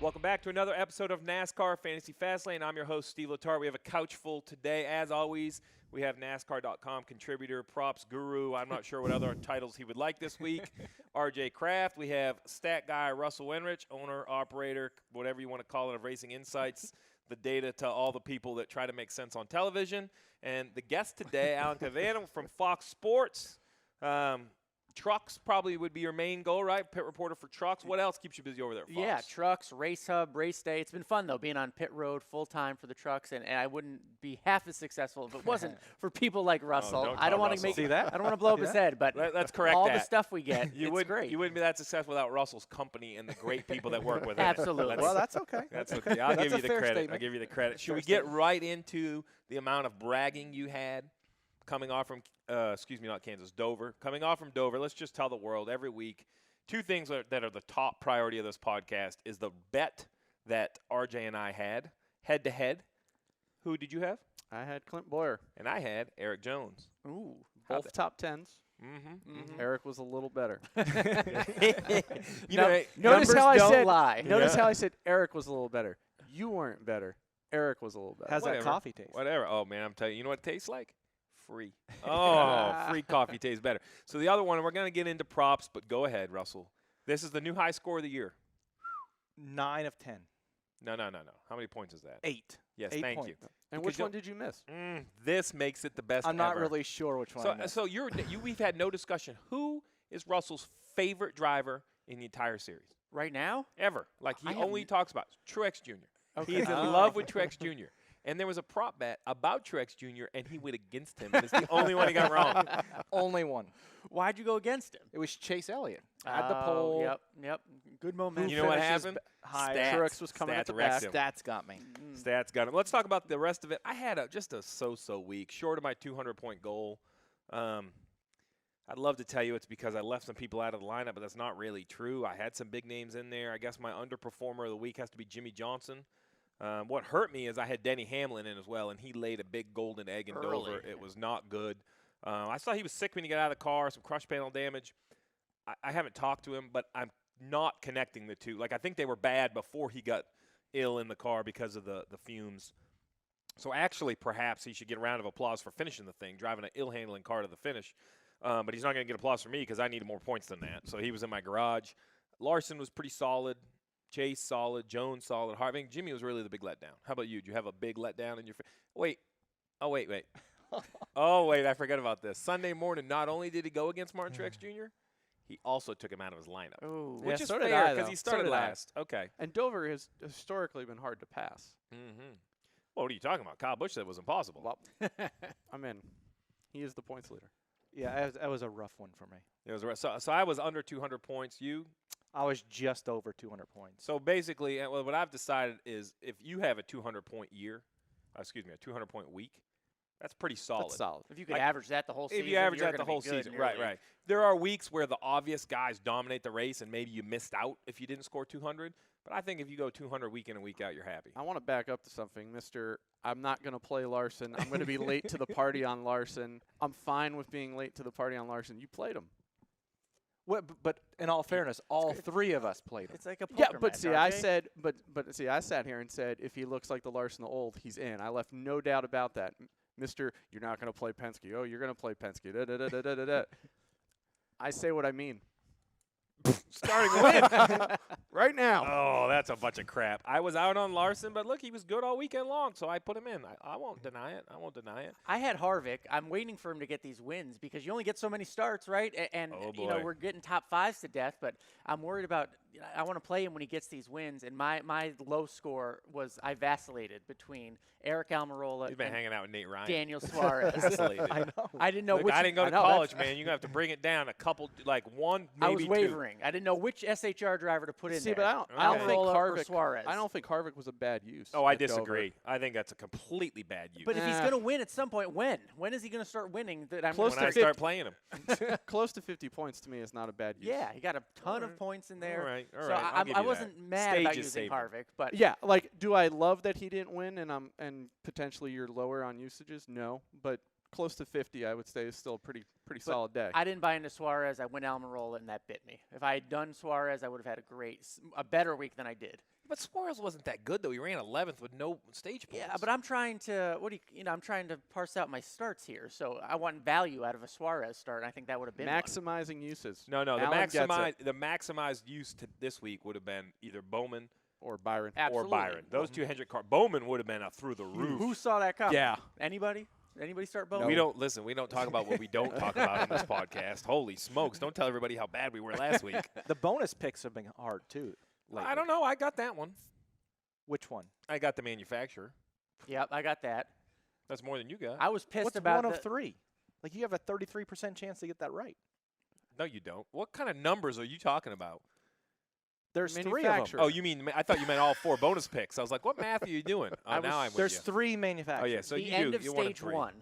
Welcome back to another episode of NASCAR Fantasy Fastlane. I'm your host, Steve Letarte. We have a couch full today. As always, we have NASCAR.com contributor, props guru. I'm not sure what other titles he would like this week. RJ Kraft. We have stat guy Russell Wenrich, owner, operator, whatever you want to call it, of Racing Insights, the data to all the people that try to make sense on television. And the guest today, Alan Cavanna from FOX Sports. Trucks probably would be your main goal, right? Pit reporter for Trucks. What else keeps you busy over there at Fox? Yeah, Trucks, Race Hub, Race Day. It's been fun, though, being on pit road full-time for the Trucks, and I wouldn't be half as successful if it wasn't for people like Russell. I don't want to make See that? I don't want to blow up his head, but let's correct all that. the stuff we get, it's great. You wouldn't be that successful without Russell's company and the great people that work with him. Absolutely. Well, that's okay. That's okay. I'll give you the credit. Statement. I'll give you the credit. Should Fair we get right into the amount of bragging you had coming off from, not Kansas, Dover? Coming off from Dover, let's just tell the world every week, two things that are the top priority of this podcast is the bet that RJ and I had head-to-head. Who did you have? I had Clint Boyer. And I had Erik Jones. Ooh, both top tens. Mm-hmm. Eric was a little better. Notice how I said lie. Notice how I said Eric was a little better. You weren't better. Eric was a little better. How's that coffee taste? Whatever. Oh, man, I'm telling you. You know what it tastes like? Free. Oh, free coffee tastes better. So the other one, we're going to get into props, but go ahead, Russell. This is the new high score of the year. 9 of 10. No. How many points is that? 8. Yes, 8 thank points. you. And Because which one did you miss? This makes it the best I'm not ever. really sure which one I missed. So we've had no discussion. Who is Russell's favorite driver in the entire series? Right now? Ever. Like, he I only talks about Truex Jr. Okay. He is in love with Truex Jr. And there was a prop bet about Truex Jr., and he went against him. And it's the only one he got wrong. Only one. Why'd you go against him? It was Chase Elliott. At the pole. Yep. Good momentum. You know what happened? High. Stats. Truex was coming at the wrecked back. him. Stats got me. Stats got him. Let's talk about the rest of it. I had just a so-so week, short of my 200-point goal. I'd love to tell you it's because I left some people out of the lineup, but that's not really true. I had some big names in there. I guess my underperformer of the week has to be Jimmy Johnson. What hurt me is I had Denny Hamlin in as well, and he laid a big golden egg in Dover. It was not good. I saw he was sick when he got out of the car, some crush panel damage. I haven't talked to him, but I'm not connecting the two. Like, I think they were bad before he got ill in the car because of the fumes. So actually, perhaps he should get a round of applause for finishing the thing, driving an ill-handling car to the finish. But he's not going to get applause from me because I needed more points than that. So he was in my garage. Larson was pretty solid. Chase solid. Jones solid. I think Jimmy was really the big letdown. How about you? Did you have a big letdown in your Wait. Oh, wait. Oh, wait. I forgot about this. Sunday morning, not only did he go against Martin Truex Jr., he also took him out of his lineup. Ooh. Which Yeah, is so did fair I, because though. he So started did I. last. Okay. And Dover has historically been hard to pass. Mm-hmm. Well, what are you talking about? Kyle Busch said it was impossible. Well, I'm in. He is the points leader. Yeah, that was a rough one for me. It was so I was under 200 points. You? I was just over 200 points. So basically, what I've decided is if you have a 200-point year, a 200-point week, that's pretty solid. That's solid. If you could average that the whole season, If you average you're that the gonna whole be good season, in your right. league. There are weeks where the obvious guys dominate the race, and maybe you missed out if you didn't score 200. But I think if you go 200 week in and week out, you're happy. I want to back up to something, I'm not going to play Larson. I'm going to be late to the party on Larson. I'm fine with being late to the party on Larson. You played him. But in all fairness, all three of us played him. It's like a poker Yeah, but match, see, I RJ. said, but see, I sat here and said, if he looks like the Larson the old, he's in. I left no doubt about that. Mr. You're not going to play Penske. Oh, you're going to play Penske. Da, da, da, da, da, da, da. I say what I mean. Starting win. Right now. Oh, that's a bunch of crap. I was out on Larson, but look, he was good all weekend long, so I put him in. I won't deny it. I had Harvick. I'm waiting for him to get these wins because you only get so many starts, right? And Oh, you know, boy. we're getting top fives to death, but I'm worried about I want to play him when he gets these wins. And my low score was I vacillated between Eric Almirola He's been and hanging out with Nate Ryan. Daniel Suarez. Vacillated. I know. I didn't know Look, which I didn't go I to know, college, that's- man. You're going to have to bring it down a couple, like one, I maybe was two. wavering. I didn't know which SHR driver to put in See, there. but I don't think Almirola or Harvick. Suarez. I don't think Harvick was a bad use. Oh, I at Dover. disagree. I think that's a completely bad use. But if he's Nah. going to win at some point, when? When is he going to start winning? That I'm Close when to I 50. start playing him. Close to 50 points to me is not a bad use. Yeah, he got a ton All of right. points in there. All right. So I'll give I you wasn't that. mad about Stages using saved him. Harvick, but Yeah, like, do I love that he didn't win and potentially you're lower on usages? No, but close to 50, I would say, is still a pretty solid day. I didn't buy into Suarez. I went Almirola, and that bit me. If I had done Suarez, I would have had a better week than I did. But Suarez wasn't that good though. He ran 11th with no stage points. Yeah, but I'm trying to I'm trying to parse out my starts here. So I want value out of a Suarez start. And I think that would have been one. Maximizing uses. No, the Alan maximized use to this week would have been either Bowman or Byron. Absolutely. or Byron. Those two Hendrick cars. Bowman would have been up through the roof. Who saw that coming? Yeah. Anybody? Anybody start Bowman? We don't listen. We don't talk about what we don't talk about on this podcast. Holy smokes! Don't tell everybody how bad we were last week. The bonus picks have been hard too. Lately. I don't know. I got that one. Which one? I got the manufacturer. Yep, I got that. That's more than you got. I was pissed What's about one of three? Like you have a 33% chance to get that right. No, you don't. What kind of numbers are you talking about? There's 3 of them. Manufacturer. Oh, you mean? I thought you meant all 4 bonus picks. I was like, what math are you doing? Oh, now I'm with There's you. 3 manufacturers. Oh yeah, so the you end do. of You're 1 and stage 3. 1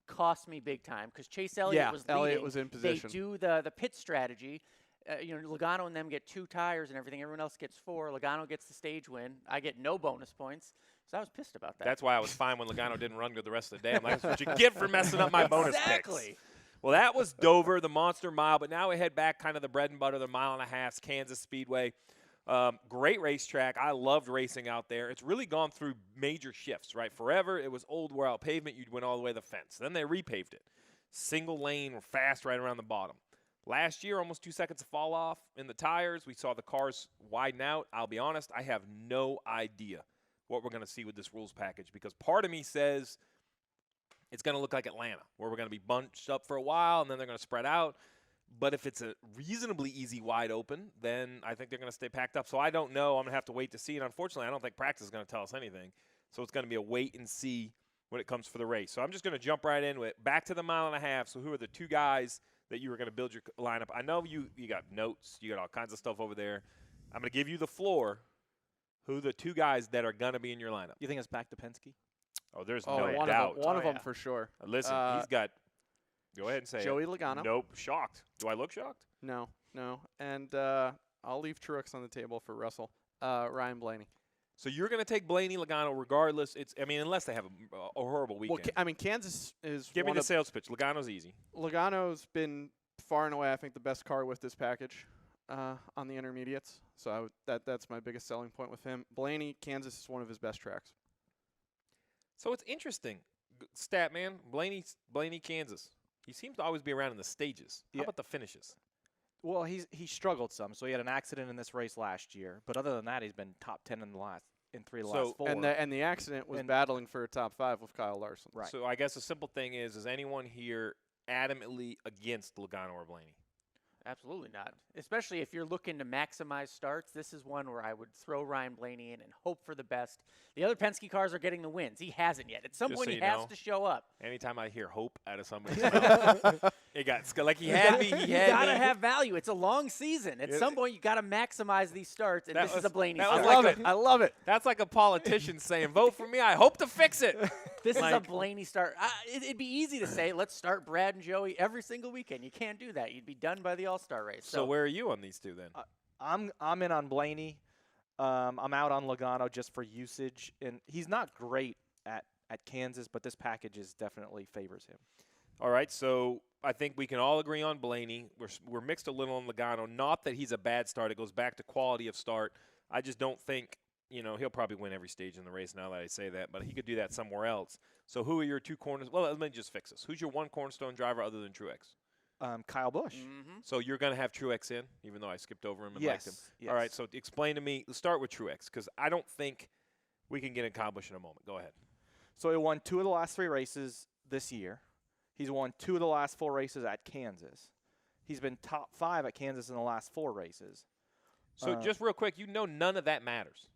cost me big time because Chase Elliott Yeah, was Elliott leading. was in position. They do the pit strategy. Logano and them get 2 tires and everything. Everyone else gets 4. Logano gets the stage win. I get no bonus points. So I was pissed about that. That's why I was fine when Logano didn't run good the rest of the day. I'm like, that's what you get for messing up my bonus picks. Exactly. Well, that was Dover, the Monster Mile, but now we head back kind of the bread and butter, the 1.5 miles, Kansas Speedway. Great racetrack. I loved racing out there. It's really gone through major shifts, right? Forever, it was old wore-out pavement. You'd went all the way to the fence. Then they repaved it. Single lane, fast right around the bottom. Last year, almost 2 seconds of fall off in the tires. We saw the cars widen out. I'll be honest, I have no idea what we're going to see with this rules package because part of me says it's going to look like Atlanta, where we're going to be bunched up for a while and then they're going to spread out. But if it's a reasonably easy wide open, then I think they're going to stay packed up. So I don't know. I'm going to have to wait to see. And unfortunately, I don't think practice is going to tell us anything. So it's going to be a wait and see when it comes for the race. So I'm just going to jump right into it. Back to the 1.5 miles. So who are the 2 guys that you were going to build your lineup? I know you got notes. You got all kinds of stuff over there. I'm going to give you the floor. Who are the 2 guys that are going to be in your lineup? You think it's back to Penske? Oh, there's Oh, no one doubt. of them. One of Oh, them yeah. for sure. Listen, he's got – go ahead and say Joey it. Logano. Nope, shocked. Do I look shocked? No. And I'll leave Truex on the table for Russell. Ryan Blaney. So you're going to take Blaney, Logano regardless. Unless they have a horrible weekend. Well, Kansas is Give me one the of sales pitch. Logano's easy. Logano's been far and away, I think, the best car with this package on the intermediates. So that's my biggest selling point with him. Blaney, Kansas is one of his best tracks. So it's interesting. Stat man, Blaney, Kansas. He seems to always be around in the stages. How Yeah. about the finishes? Well, he struggled some. So he had an accident in this race last year, but other than that, he's been top 10 in 3 of the last 4. And the accident was And- battling for a top 5 with Kyle Larson. Right. So I guess the simple thing is anyone here adamantly against Logano or Blaney? Absolutely not. Especially if you're looking to maximize starts, this is one where I would throw Ryan Blaney in and hope for the best. The other Penske cars are getting the wins. He hasn't yet. At some Just point, so he you has know. to show up. Anytime I hear hope out of somebody's mouth, it got like he had me. You gotta have value. It's a long season. At Yeah. some point, you gotta maximize these starts, and That this is was- a Blaney that I was start. like love it. I love it. That's like a politician saying, "Vote for me. I hope to fix it." This is a like- Blaney start. It'd be easy to say, let's start Brad and Joey every single weekend. You can't do that. You'd be done by the All-Star race. So where are you on these 2 then? I'm in on Blaney. I'm out on Logano just for usage, and he's not great at Kansas, but this package definitely favors him. All right, so I think we can all agree on Blaney. We're mixed a little on Logano. Not that he's a bad start. It goes back to quality of start. I just don't think, he'll probably win every stage in the race now that I say that, but he could do that somewhere else. So who are your 2 corners? Well, let me just fix this. Who's your 1 cornerstone driver other than Truex? Kyle Busch. Mm-hmm. So you're going to have Truex in, even though I skipped over him and liked him. Yes. All right, so explain to me. Let's start with Truex because I don't think we can get in Kyle Busch in a moment. Go ahead. So he won 2 of the last 3 races this year. He's won 2 of the last 4 races at Kansas. He's been top 5 at Kansas in the last 4 races. So just real quick, none of that matters.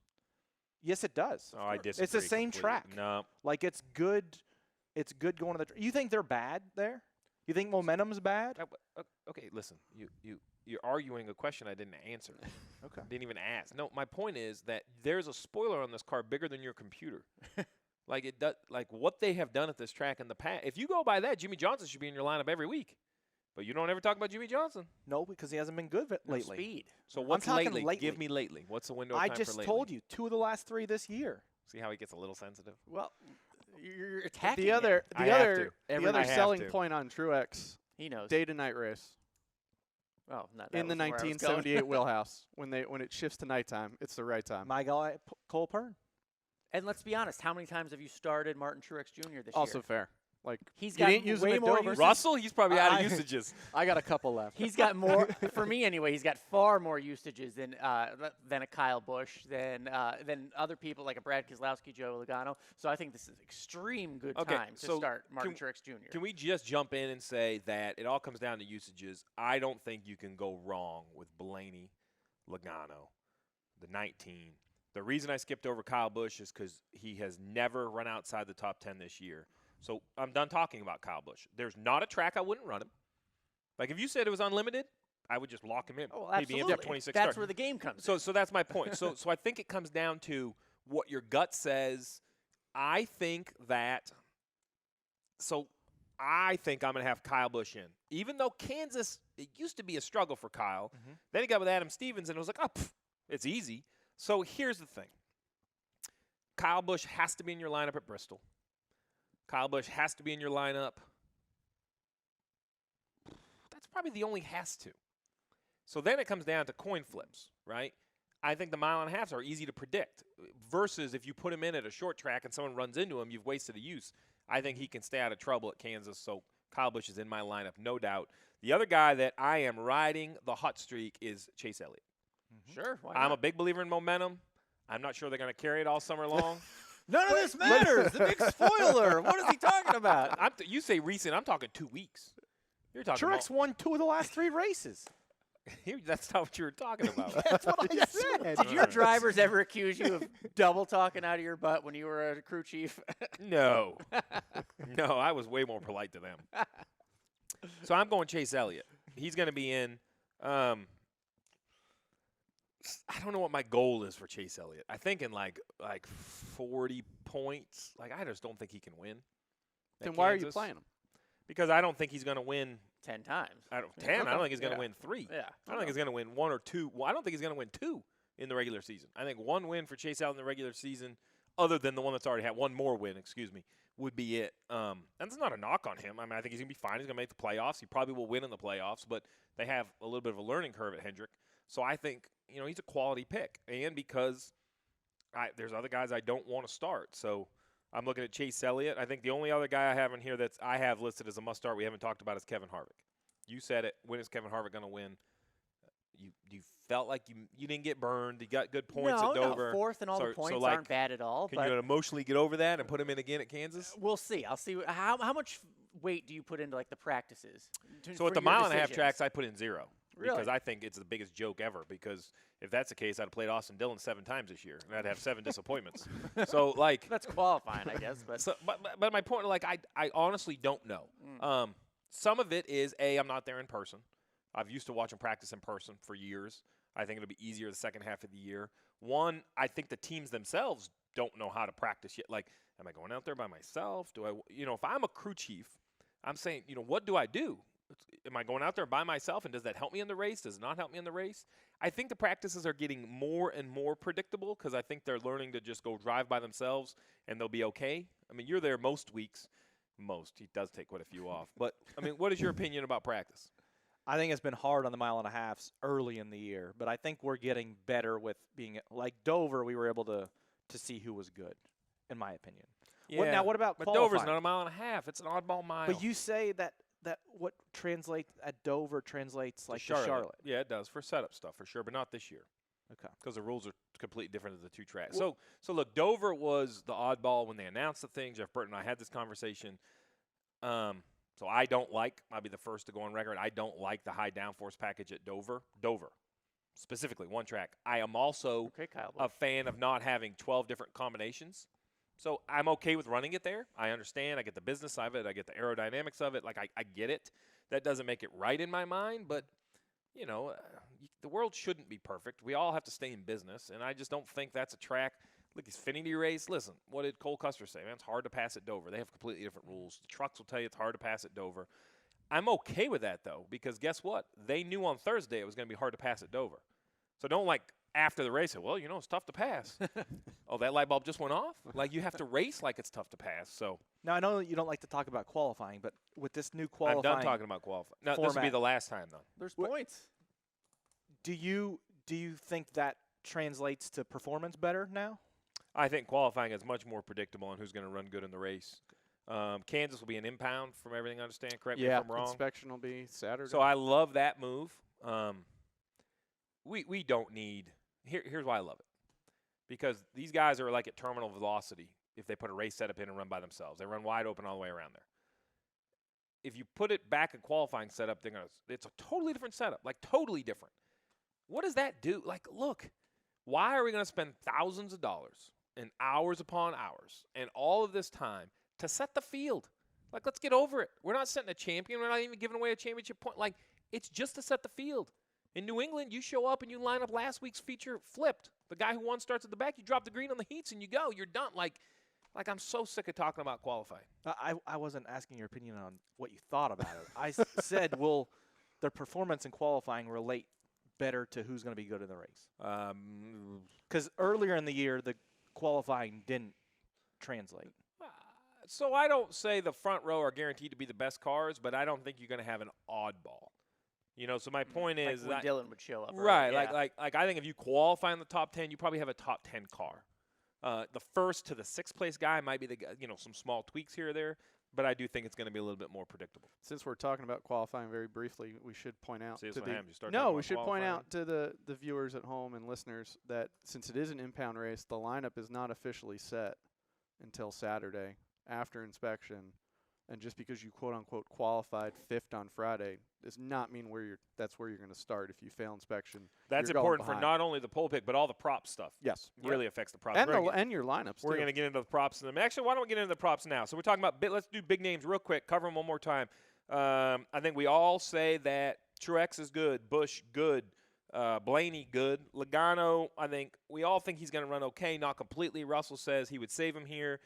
Yes, it does. Oh, I disagree. It's the same completely. track. No. Like, it's good. It's good going to the. You think they're bad there? You think momentum's bad? Okay, listen. You're arguing a question I didn't answer. Okay. Didn't even ask. No, my point is that there's a spoiler on this car bigger than your computer. Like it does. Like what they have done at this track in the past. If you go by that, Jimmy Johnson should be in your lineup every week. But you don't ever talk about Jimmy Johnson. No, because he hasn't been good lately. Speed. So what's talking lately? lately. Give me lately. What's the window of I time just for lately? told you 2 of the last 3 this year. See how he gets a little sensitive? Well, you're attacking The him. other I have to. the I other have selling to. point on Truex, He knows. day to night race. Oh, not in the 1978 wheelhouse. When it shifts to nighttime, it's the right time. My guy, Cole Pern. And let's be honest, how many times have you started Martin Truex Jr. this Also year? fair. Like He's you got didn't use him way at more Dover. usage. Russell, he's probably out of I- usages. I got a couple left. He's got more, for me anyway, he's got far more usages than a Kyle Busch, than other people like a Brad Keselowski, Joe Logano. So I think this is extreme good Okay, time to so start Martin Truex Jr. Can we just jump in and say that it all comes down to usages? I don't think you can go wrong with Blaney, Logano, the 19. The reason I skipped over Kyle Busch is because he has never run outside the top 10 this year. So I'm done talking about Kyle Busch. There's not a track I wouldn't run him. Like if you said it was unlimited, I would just lock him in. Oh, He'd be in absolutely. for 26 That's starts. where the game comes in. So that's my point. So I think it comes down to what your gut says. I think I'm going to have Kyle Busch in. Even though Kansas, it used to be a struggle for Kyle. Mm-hmm. Then he got with Adam Stevens, and it was like, it's easy. So here's the thing. Kyle Busch has to be in your lineup at Bristol. Kyle Busch has to be in your lineup. That's probably the only has to. So then it comes down to coin flips, right? I think the mile and a halves are easy to predict versus if you put him in at a short track and someone runs into him, you've wasted a use. I think he can stay out of trouble at Kansas, so Kyle Busch is in my lineup, no doubt. The other guy that I am riding the hot streak is Chase Elliott. Sure. Why I'm not? a big believer in momentum. I'm not sure they're going to carry it all summer long. None of this matters. The big spoiler. What is he talking about? You say recent, I'm talking 2 weeks. You're talking Truex won 2 of the last 3 races. That's not what you were talking about. That's what I said. Did your drivers ever accuse you of double talking out of your butt when you were a crew chief? No. No, I was way more polite to them. So I'm going Chase Elliott. He's going to be in. I don't know what my goal is for Chase Elliott. I think in like 40 points. Like I just don't think he can win. Then why are you playing him? Because I don't think he's going to win 10 times. 10. I don't think he's going to win 3. Yeah. I don't think he's going to win 1 or 2. Well, I don't think he's going to win 2 in the regular season. I think 1 win for Chase Elliott in the regular season, other than the one that's already had 1 more win, would be it. And that's not a knock on him. I mean, I think he's going to be fine. He's going to make the playoffs. He probably will win in the playoffs, but they have a little bit of a learning curve at Hendrick. So I think, he's a quality pick. And because there's other guys I don't want to start. So I'm looking at Chase Elliott. I think the only other guy I have in here I have listed as a must start we haven't talked about is Kevin Harvick. You said it. When is Kevin Harvick going to win? You felt like you didn't get burned. You got good points at Dover. No, 4th and all the points aren't bad at all. Can you emotionally get over that and put him in again at Kansas? We'll see. I'll see. How much weight do you put into like the practices? So at the mile and a half tracks, I put in 0. Really? Because I think it's the biggest joke ever. Because if that's the case, I'd have played Austin Dillon 7 times this year, and I'd have 7 disappointments. So that's qualifying, I guess. But my point, I honestly don't know. Some of it is I'm not there in person. I've used to watching practice in person for years. I think it'll be easier the second half of the year. One, I think the teams themselves don't know how to practice yet. Like, am I going out there by myself? Do I, if I'm a crew chief, I'm saying, what do I do? Am I going out there by myself, and does that help me in the race? Does it not help me in the race? I think the practices are getting more and more predictable because I think they're learning to just go drive by themselves, and they'll be okay. I mean, you're there most weeks. He does take quite a few off. But, I mean, what is your opinion about practice? I think it's been hard on the mile and a halves early in the year, but I think we're getting better with being like Dover. We were able to see who was good, in my opinion. Yeah. What about but qualifying? Dover's not a mile and a half. It's an oddball mile. But you say that what translates at Dover translates like to Charlotte. Yeah, it does for setup stuff for sure, but not this year. Okay. Because the rules are completely different of the 2 tracks. So look, Dover was the oddball when they announced the thing. Jeff Burton and I had this conversation. So I don't like, I'll be the first to go on record, I don't like the high downforce package at Dover. Specifically, 1 track. I am also a fan of not having 12 different combinations. So I'm okay with running it there. I understand. I get the business of it. I get the aerodynamics of it. Like, I get it. That doesn't make it right in my mind. But, the world shouldn't be perfect. We all have to stay in business. And I just don't think that's a track. Look, Xfinity race. Listen, what did Cole Custer say? Man, it's hard to pass at Dover. They have completely different rules. The trucks will tell you it's hard to pass at Dover. I'm okay with that, though, because guess what? They knew on Thursday it was going to be hard to pass at Dover. So don't, after the race say, well, it's tough to pass. Oh, that light bulb just went off? Like, you have to race like it's tough to pass. So now, I know you don't like to talk about qualifying, but with this new qualifying I'm done talking about qualifying. No, this will be format. the last time, though. There's points. Do you think that translates to performance better now? I think qualifying is much more predictable on who's going to run good in the race. Kansas will be an impound, from everything I understand. Correct me if I'm wrong. Inspection will be Saturday. So I love that move. We don't need here's why I love it. Because these guys are like at terminal velocity if they put a race setup in and run by themselves. They run wide open all the way around there. If you put it back in qualifying setup, it's a totally different setup, like totally different. What does that do? Like, look, why are we going to spend thousands of dollars and hours upon hours and all of this time to set the field? Like, let's get over it. We're not setting a champion. We're not even giving away a championship point. Like, it's just to set the field. In New England, you show up and you line up last week's feature flipped. The guy who won starts at the back. You drop the green on the heats and you go. You're done. Like I'm so sick of talking about qualifying. I wasn't asking your opinion on what you thought about it. I said, will their performance in qualifying relate better to who's going to be good in the race? Because earlier in the year, the qualifying didn't translate. So I don't say the front row are guaranteed to be the best cars, but I don't think you're going to have an oddball. So my point is like when Dylan would show up. Right. Yeah. Like I think if you qualify in the top 10, you probably have a top 10 car. The first to the sixth place guy might be some small tweaks here or there, but I do think it's going to be a little bit more predictable. Since we're talking about qualifying very briefly, we should point out we should point out to the viewers at home and listeners that since it is an impound race, the lineup is not officially set until Saturday after inspection. And just because you quote-unquote qualified fifth on Friday does not mean that's where you're going to start if you fail inspection. That's important for not only the pole pick, but all the prop stuff. Yes. Really affects the props. And your lineups, We're going to get into the props. Actually, why don't we get into the props now? So we're talking about let's do big names real quick, cover them one more time. I think we all say that Truex is good, Busch good, Blaney good. Logano, I think we all think he's going to run okay, not completely. Russell says he would save him here.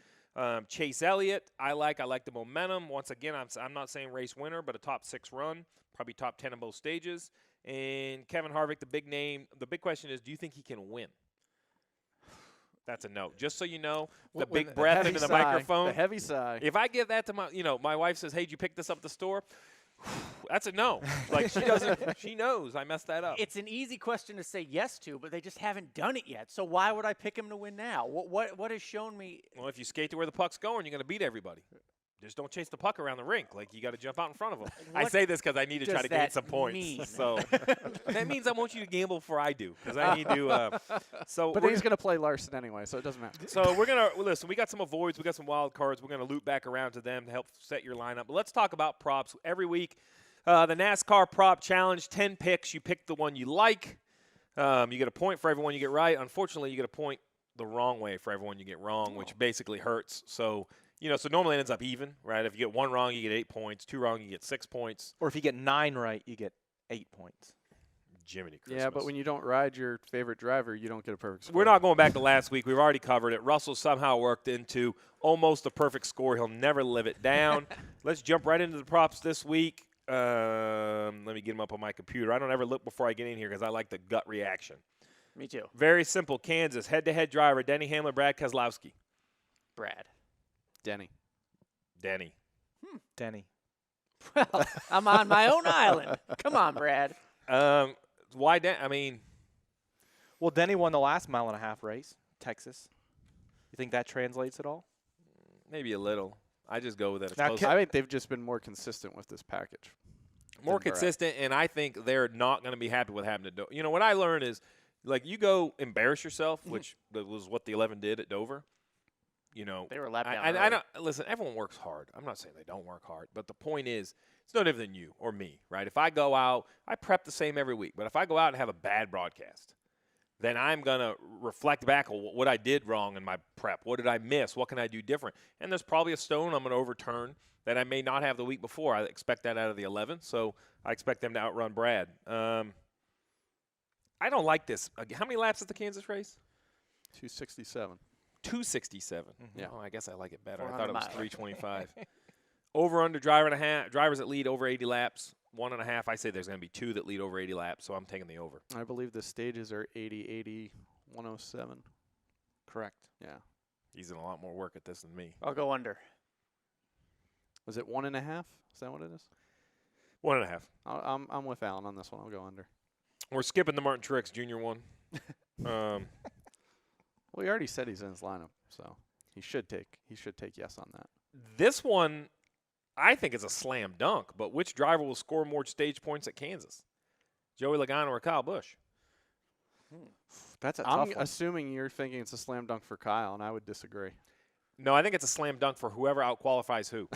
Chase Elliott, I like the momentum. Once again, I'm not saying race winner, but a top 6 run, probably top 10 in both stages. And Kevin Harvick, the big name. The big question is, do you think he can win? That's a no. Just so you know, the big breath into the microphone. The heavy sigh. If I give that to my wife says, "Hey, did you pick this up at the store?" That's a no. Like she doesn't. She knows I messed that up. It's an easy question to say yes to, but they just haven't done it yet. So why would I pick him to win now? What has shown me? Well, if you skate to where the puck's going, you're going to beat everybody. Just don't chase the puck around the rink. Like, you got to jump out in front of them. I say this because I need to try to gain some points. Mean? So that means I want you to gamble before I do, because I need to. But he's going to play Larson anyway, so it doesn't matter. So we're going to listen. We got some avoids. We got some wild cards. We're going to loop back around to them to help set your lineup. But let's talk about props every week. The NASCAR Prop Challenge, 10 picks. You pick the one you like. You get a point for everyone you get right. Unfortunately, you get a point the wrong way for everyone you get wrong, which basically hurts. So, so normally it ends up even, right? If you get 1 wrong, you get 8 points. 2 wrong, you get 6 points. Or if you get 9 right, you get 8 points. Jiminy Christmas. Yeah, but when you don't ride your favorite driver, you don't get a perfect score. We're not going back to last week. We've already covered it. Russell somehow worked into almost a perfect score. He'll never live it down. Let's jump right into the props this week. Let me get them up on my computer. I don't ever look before I get in here because I like the gut reaction. Me too. Very simple. Kansas, head-to-head driver, Denny Hamlin, Brad Keselowski. Brad. Denny. Denny. Denny. Well, I'm on my own island. Come on, Brad. Why Denny? Well, Denny won the last mile-and-a-half race, Texas. You think that translates at all? Maybe a little. I just go with it. I think they've just been more consistent with this package. More consistent, and I think they're not going to be happy with having to do. What I learned is, like, you go embarrass yourself, which was what the 11 did at Dover. They were lap down. I don't listen. Everyone works hard. I'm not saying they don't work hard, but the point is, it's no different than you or me, right? If I go out, I prep the same every week. But if I go out and have a bad broadcast, then I'm going to reflect back on what I did wrong in my prep. What did I miss? What can I do different? And there's probably a stone I'm going to overturn that I may not have the week before. I expect that out of the 11, so I expect them to outrun Brad. I don't like this. How many laps at the Kansas race? 267. 267. Mm-hmm. Yeah. Oh, I guess I like it better. I thought it was 325. Over/under drivers that lead over 80 laps. 1.5. I say there's going to be 2 that lead over 80 laps, so I'm taking the over. I believe the stages are 80, 80, 107. Correct. Yeah. He's in a lot more work at this than me. I'll go under. Was it 1.5? Is that what it is? 1.5. I'm with Alan on this one. I'll go under. We're skipping the Martin Truex Jr. one. Well, he already said he's in his lineup, so he should take yes on that. This one, I think, is a slam dunk. But which driver will score more stage points at Kansas? Joey Logano or Kyle Busch? That's a tough I'm one. assuming you're thinking it's a slam dunk for Kyle, and I would disagree. No, I think it's a slam dunk for whoever outqualifies who.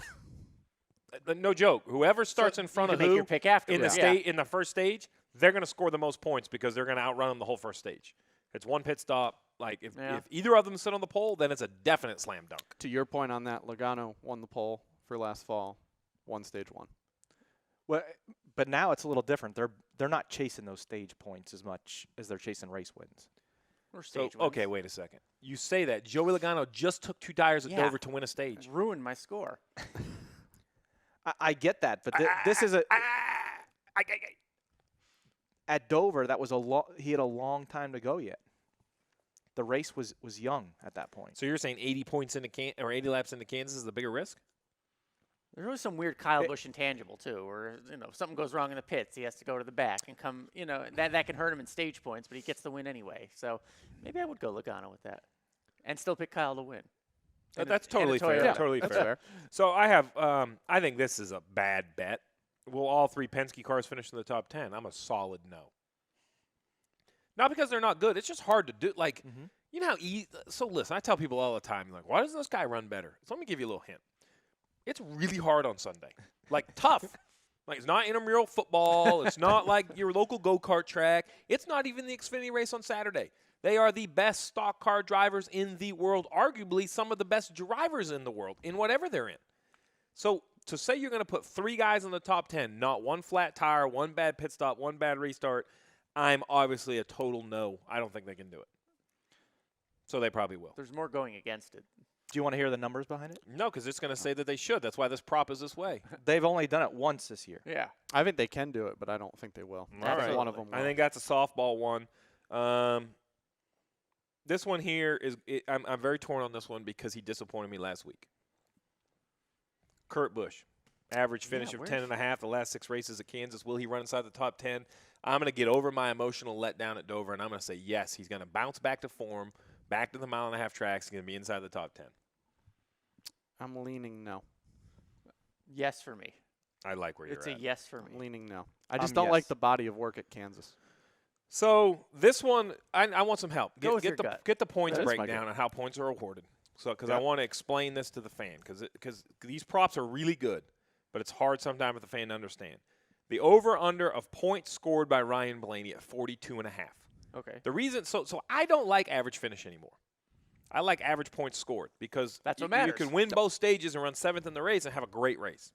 No joke. Whoever starts in front you of can make who your pick after in the first stage, they're going to score the most points because they're going to outrun them the whole first stage. It's one pit stop. Like if either of them sit on the pole, then it's a definite slam dunk. To your point on that, Logano won the pole for last fall, won stage 1. Well, but now it's a little different. They're not chasing those stage points as much as they're chasing race wins. Or stage So, okay, wait a second. You say that. Joey Logano just took 2 tires at Dover to win a stage. Ruined my score. I get that, but this is at Dover. That was he had a long time to go yet. The race was young at that point. So you're saying 80 points into 80 laps into Kansas is the bigger risk? There's really some weird Kyle Busch intangible too, where if something goes wrong in the pits, he has to go to the back and come. That can hurt him in stage points, but he gets the win anyway. So maybe I would go Logano with that, and still pick Kyle to win. That's totally fair. Yeah, totally that's fair. So I have. I think this is a bad bet. Will all 3 Penske cars finish in the top 10? I'm a solid no. Not because they're not good. It's just hard to do. Like, you know how easy. So listen, I tell people all the time, like, why doesn't this guy run better? So let me give you a little hint. It's really hard on Sunday. Like, tough. Like, it's not intramural football. It's not like your local go-kart track. It's not even the Xfinity race on Saturday. They are the best stock car drivers in the world, arguably some of the best drivers in the world in whatever they're in. So to say you're going to put 3 guys in the top 10, not one flat tire, one bad pit stop, one bad restart, I'm obviously a total no. I don't think they can do it. So they probably will. There's more going against it. Do you want to hear the numbers behind it? No, because it's going to say that they should. That's why this prop is this way. They've only done it once this year. Yeah. I think they can do it, but I don't think they will. All right. One of them will. I think that's a softball one. This one here is I'm very torn on this one because he disappointed me last week. Kurt Busch, average finish of 10.5 the last 6 races at Kansas. Will he run inside the top 10? I'm going to get over my emotional letdown at Dover, and I'm going to say yes. He's going to bounce back to form, back to the mile-and-a-half tracks. He's going to be inside the top 10. I'm leaning no. Yes for me. I like where you're It's at. a yes for me. I'm leaning no. I just don't like yes. the body of work at Kansas. So this one, I want some help. Go with your gut. Get the points That's my breakdown gut. and how points are awarded. So because I Yep. want to explain this to the fan because these props are really good, but it's hard sometimes for the fan to understand. The over-under of points scored by Ryan Blaney at 42.5. Okay. The reason, so I don't like average finish anymore. I like average points scored because That's what you matters. can win both stages and run 7th in the race and have a great race.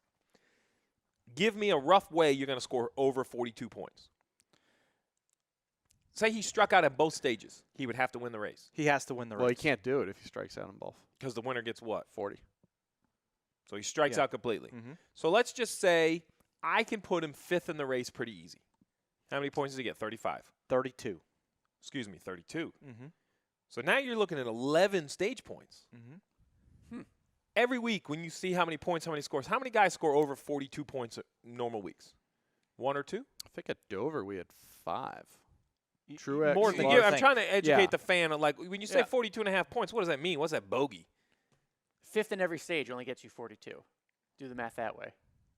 Give me a rough way you're going to score over 42 points. Say he struck out at both stages. He would have to win the race. He has to win the race. Well, he can't do it if he strikes out in both. Because the winner gets what? 40. So he strikes Yeah. out completely. Mhm. So let's just say I can put him 5th in the race pretty easy. How many points does he get? 35. 32. Excuse me, 32. Mm-hmm. So now you're looking at 11 stage points. Mm-hmm. Every week when you see how many points, how many scores, how many guys score over 42 points at normal weeks? 1 or 2? I think at Dover we had 5. Truex. More than Larson. I'm trying to educate Yeah. the fan. Like when you say 42.5 points, what does that mean? What's that bogey? 5th in every stage only gets you 42. Do the math that way.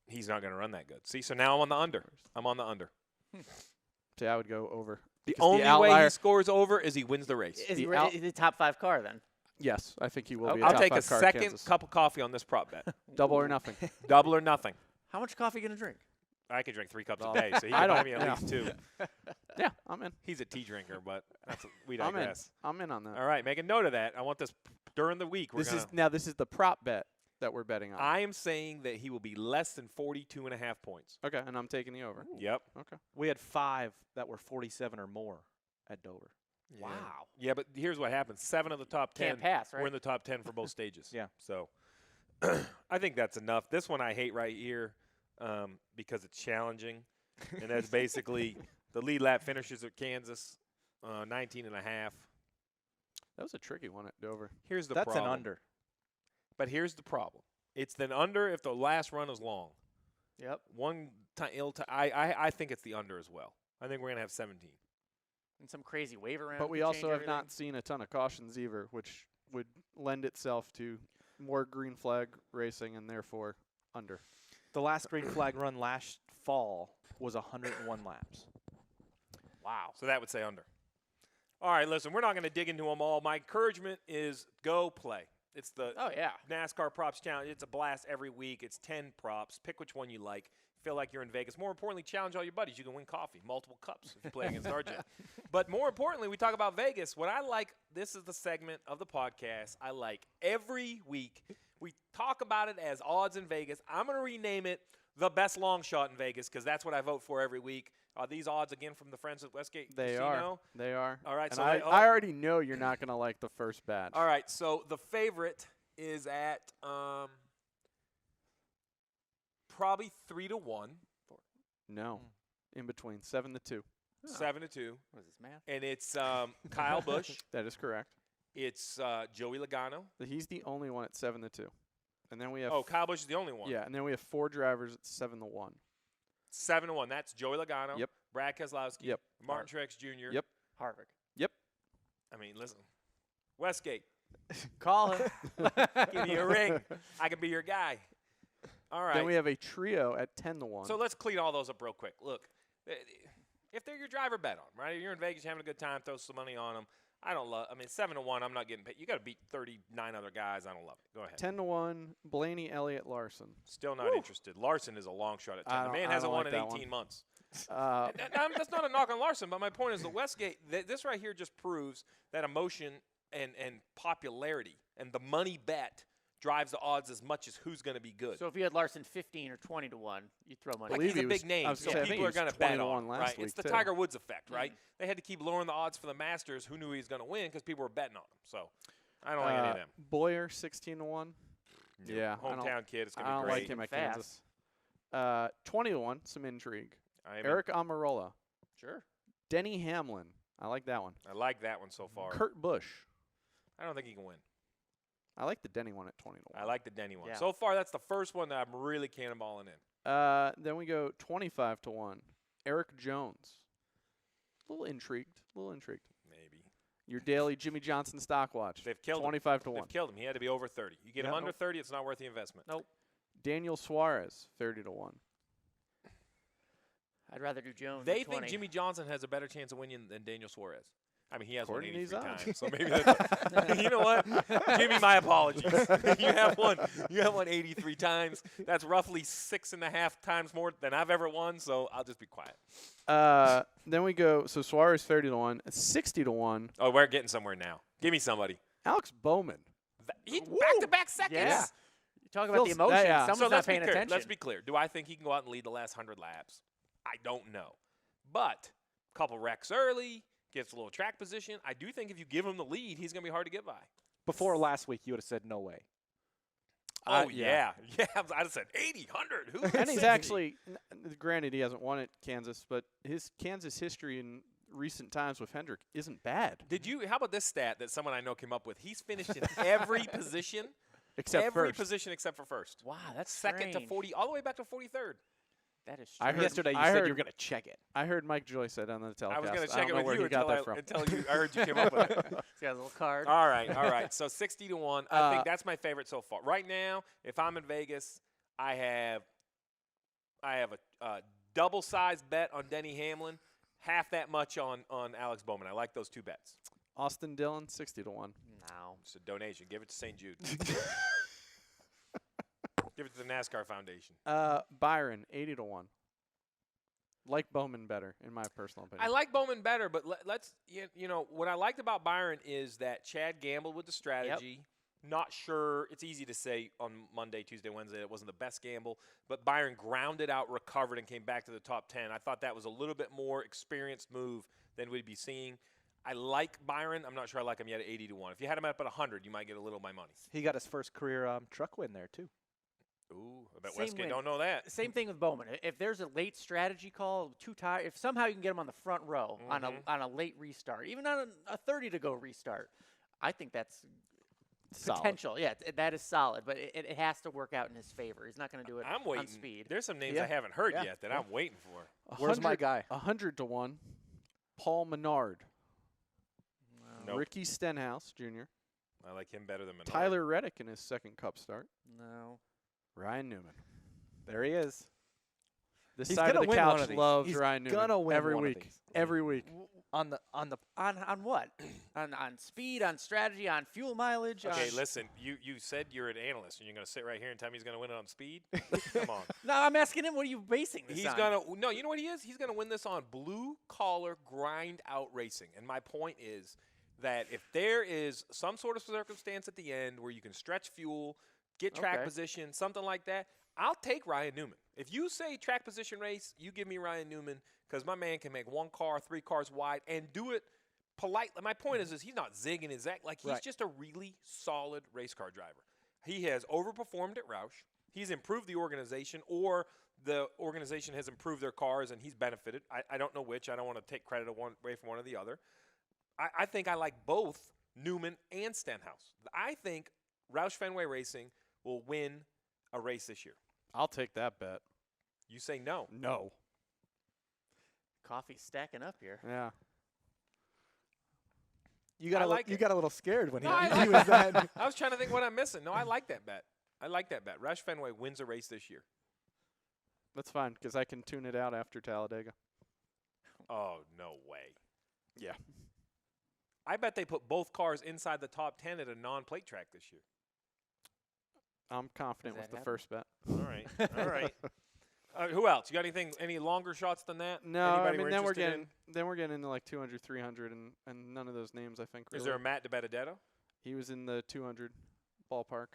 He's not going to run that good. See, so now I'm on the under. I'm on the under. See, I would go over. The Because only way outlier- he scores over is he wins the race. Is he The out- the top 5 car then? Yes, I think he will be a I'll top take a 5 car at second Kansas. cup of coffee on this prop bet. Double or nothing. Double or nothing. How much coffee you going to drink? I can drink 3 cups Oh. a day, so he I can buy don't- me at yeah. least 2. Yeah, I'm in. He's a tea drinker, but we I'm in. digress. I'm in on that. All right, make a note of that. I want this during the week. This is the prop bet that we're betting on. I am saying that he will be less than 42.5 points. Okay, and I'm taking the over. Yep. Okay. We had 5 that were 47 or more at Dover. Wow. Yeah, but here's what happens. 7 of the top 10 Can't pass, right? were in the top 10 for both stages. Yeah. So I think that's enough. This one I hate right here because it's challenging. And that's basically the lead lap finishes at Kansas, 19.5. That was a tricky one at Dover. Here's the That's problem. an under. But here's the problem. It's an under if the last run is long. Yep. One time, I think it's the under as well. I think we're going to have 17. And some crazy waiver round. But we could also change have everything. not seen a ton of cautions either, which would lend itself to more green flag racing and therefore under. The last green flag run last fall was 101 laps. Wow. So that would say under. All right, listen, we're not going to dig into them all. My encouragement is go play. It's the Oh, yeah. NASCAR Props Challenge. It's a blast every week. It's 10 props. Pick which one you like. Feel like you're in Vegas. More importantly, challenge all your buddies. You can win coffee, multiple cups if you play against RJ. But more importantly, we talk about Vegas. What I like, this is the segment of the podcast I like every week. We talk about it as odds in Vegas. I'm going to rename it the best long shot in Vegas because that's what I vote for every week. Are these odds again from the friends at Westgate They Casino? They are. All right. And So I already know you're not going to like the first batch. all right. So the favorite is at probably 3-1. No. In between 7-2. 7-2. What is this, math? And it's Kyle Busch. That is correct. It's Joey Logano. He's the only one at 7-2. And then we have Kyle Busch is the only one. yeah, and then we have 4 drivers at 7-1. 7-1. That's Joey Logano. Yep. Brad Keselowski. Yep. Martin Truex Jr. Yep. Harvick. I mean, listen. Westgate, Call him. give me a ring. I can be your guy. All right. Then we have a trio at 10-1. So let's clean all those up real quick. Look, if they're your driver, bet on them, right? If you're in Vegas, you're having a good time, throw some money on them. I mean, 7-1, I'm not getting paid. You got to beat 39 other guys. I don't love it. Go ahead. 10-1, Blaney, Elliott, Larson. Still not interested. Larson is a long shot at 10. I The don't- man I hasn't don't won like in that 18 one. months. That's That's not a knock on Larson, but my point is the Westgate, this right here just proves that emotion and popularity and the money bet drives the odds as much as who's going to be good. So if you had Larson 15 or 20-1, you'd throw money. Like believe he's a he big was- name, I was so gonna say, I think people he are going was to bet 20 to on 1 him, last right? week, It's the too. Tiger Woods effect, right? They had to keep lowering the odds for the Masters. Who knew he was going to win because people were betting on him. So I don't like any of them. Boyer, 16-1. Yeah, I don't- Hometown kid. It's going I to don't be great. like him at Fast. Kansas. 20-1, some intrigue. I am- Eric Almirola. Sure. Denny Hamlin. I like that one. I like that one so far. Kurt Busch. I don't think he can win. I like the Denny one at 20-1. I like the Denny one. Yeah. So far, that's the first one that I'm really cannonballing in. Then we go 25-1. Erik Jones. A little intrigued. Maybe. Your daily Jimmy Johnson stock watch. They've killed him. 25-1. They've killed him. He had to be over 30. You get him Yeah. under 30, it's not worth the investment. Nope. Daniel Suarez, 30-1. I'd rather do Jones. They at think 20. Jimmy Johnson has a better chance of winning than Daniel Suarez. I mean, he has won According to 83 these odds. times, so maybe that's you know what? Jimmy, my apologies. You have won 83 times. That's roughly 6.5 times more than I've ever won, so I'll just be quiet. Then we go, so Suarez 30-1. 60-1. Oh, we're getting somewhere now. Give me somebody. Alex Bowman. Back-to-back seconds. Yeah. You talk about the Feels- emotion. yeah. Someone's So not let's be paying clear. attention. Let's be clear. Do I think he can go out and lead the last 100 laps? I don't know. But a couple wrecks early, gets a little track position. I do think if you give him the lead, he's going to be hard to get by. Before last week, you would have said no way. Oh, yeah. Yeah, I'd have said 80, 100. Who And would he's say actually, granted, he hasn't won at Kansas, but his Kansas history in recent times with Hendrick isn't bad. how about this stat that someone I know came up with? He's finished in every position. Except every first. position except for first. Wow, that's Second to strange. 40, all the way back to 43rd. That is I strange. heard- Yesterday, you I said heard- you were going to check it. I heard Mike Joy said on the telecast. I was going to I check don't it know with where you he got that from. until I heard you came up with it. He's got a little card. All right. So 60-1. I think that's my favorite so far. Right now, if I'm in Vegas, I have a double-sized bet on Denny Hamlin, half that much on Alex Bowman. I like those two bets. Austin Dillon, 60-1. No. It's a donation. Give it to St. Jude. Give it to the NASCAR Foundation. Byron, 80-1. Like Bowman better, in my personal opinion. I like Bowman better, but let's what I liked about Byron is that Chad gambled with the strategy. Not sure. It's easy to say on Monday, Tuesday, Wednesday it wasn't the best gamble, but Byron grounded out, recovered, and came back to the top 10. I thought that was a little bit more experienced move than we'd be seeing. I like Byron. I'm not sure I like him yet at 80-1. If you had him up at 100, you might get a little of my money. He got his first career truck win there, too. Ooh, I bet Same Westgate win. don't know that. Same thing with Bowman. If there's a late strategy call, too tired, if somehow you can get him on the front row on a late restart, even on a 30 to go restart, I think that's potential. Yeah, that is solid, but it has to work out in his favor. He's not going to do it I'm waiting. on speed. There's some names I haven't heard Yeah. yet that I'm waiting for. Where's my guy? 100 to 1. Paul Menard. Nope. Ricky Stenhouse Jr. I like him better than Menard. Tyler Reddick in his second Cup start. No. Ryan Newman. There he is. This He's side of gonna the win one couch of these. loves He's Ryan Newman. gonna win every one of week. these. Every week. On the On what? on speed, on strategy, on fuel mileage. Okay, on listen. You said you're an analyst, and you're going to sit right here and tell me he's going to win it on speed? Come on. No, I'm asking him. What are you basing this He's on? gonna no. You know what he is? He's gonna win this on blue collar grind out racing. And my point is that if there is some sort of circumstance at the end where you can stretch fuel, get track Okay. position, something like that, I'll take Ryan Newman. If you say track position race, you give me Ryan Newman because my man can make one car, 3 cars wide, and do it politely. My point is he's not zigging his act. Like, he's Right. just a really solid race car driver. He has overperformed at Roush. He's improved the organization, or the organization has improved their cars and he's benefited. I don't know which. I don't want to take credit away from one or the other. I think I like both Newman and Stenhouse. I think Roush Fenway Racing will win a race this year. I'll take that bet. You say no. No. Coffee's stacking up here. Yeah. you got I a like you it. got a little scared when No, he, I he was that. I was trying to think what I'm missing. No, I like that bet. I like that bet. Roush Fenway wins a race this year. That's fine because I can tune it out after Talladega. Oh, no way. Yeah. I bet they put both cars inside the top 10 at a non-plate track this year. I'm confident Does with that the happen? first bet. All right. All right. Who else? You got any longer shots than that? No, I Anybody mean we're then interested we're getting into like 200, 300, and none of those names I think. in? Is Really. there a Matt DiBenedetto? He was in the 200 ballpark.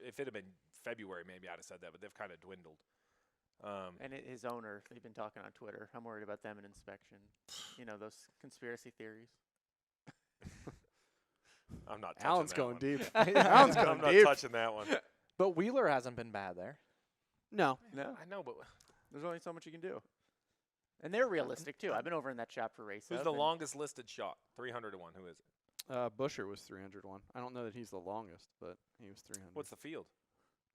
If it had been February, maybe I'd have said that, but they've kind of dwindled. And his owner, they've been talking on Twitter. I'm worried about them in inspection. You know, those conspiracy theories. I'm not touching Alan's that going one. deep. I'm Alan's going not deep. touching that one. But Wheeler hasn't been bad there. No. No, I know, but there's only so much you can do. And they're realistic too. I've been over in that shop for race. who's Hub, the and longest listed shot? 300 to 1. Who is it? Busher was 301. I don't know that he's the longest, but he was 300. What's the field?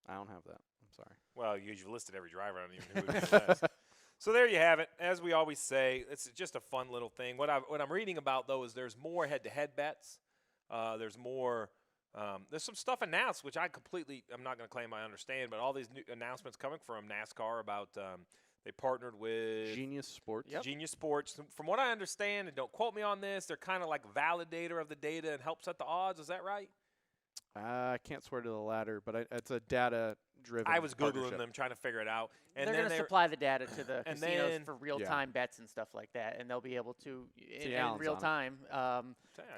I don't have that. I'm sorry. Well, you've listed every driver. I don't even know who would be the last. So there you have it. As we always say, it's just a fun little thing. What I'm reading about, though, is there's more head-to-head bets. There's more. There's some stuff announced, which I'm not going to claim I understand, but all these new announcements coming from NASCAR about they partnered with Genius Sports. Yep. Genius Sports. From what I understand, and don't quote me on this, they're kind of like validator of the data and help set the odds. Is that right? I can't swear to the latter, but it's a data-driven. I was Googling partnership. them, trying to figure it out. And they're then going to supply the data to the and casinos then- for real-time bets and stuff like that, and they'll be able to, in Alan's real on it. time,